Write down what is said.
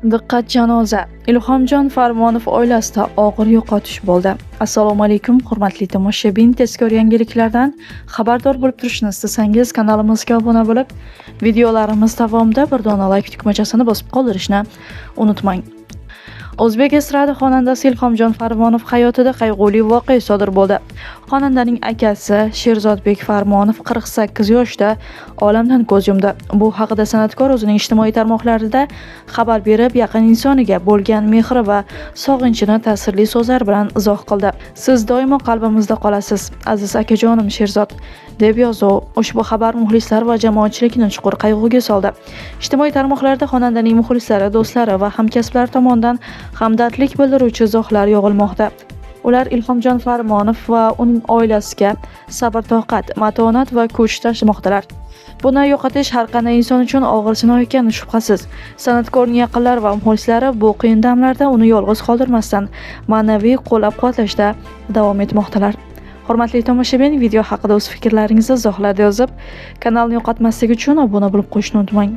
Diqqat janoza. Ilhomjon Farmonov oilasida og'ir yo'qotish bo'ldi. Assalomu alaykum, hurmatli tomoshabin. Tezkor yangiliklardan xabardor bo'lib turishni istasangiz, kanalimizga obuna bo'lib, videolarimiz davomida bir dona like tugmachasini bosib qoldirishni unutmang. O'zbek estrada xonandasi Ilhomjon Farmonov hayotida qayg'uli voqea sodir bo'ldi. Xonandaning akasi Sherzodbek Farmonov 48 yoshda olamdan ko'z yumdi. Bu haqida san'atkor o'zining ijtimoiy tarmoqlarida xabar berib, yaqin insoniga bo'lgan mehri va sog'inchini ta'sirli so'zlar bilan izoh qildi. Siz doimo qalbimizda qolasiz, aziz akajonim Sherzod, deb yozdi. Ushbu xabar muxlislar va jamoatchilikni chuqur qayg'uga soldi. Ijtimoiy tarmoqlarda xonandaning muxlislari, do'stlari va hamkasblari tomonidan hamdardlik bildiruvchi izohlar yog'ilmoqda. Ular Ilhomjon Farmonov va uning oilasiga sabr-toqat, matonat va kuch tashlamoqdalar. Buni yo'qotish har qanday inson uchun og'ir sinov ekani shubhasiz. San'atkorning yaqinlari va muxlislari bu qiyin damlarda uni yolg'iz qoldirmasdan ma'naviy qo'llab-quvvatlashda davom etmoqdalar. Hurmatli tomoshabin, video haqida o'z fikrlaringizni izohlarda yozib, kanalni yo'qotmaslik uchun obuna bo'lib qo'yishni unutmang.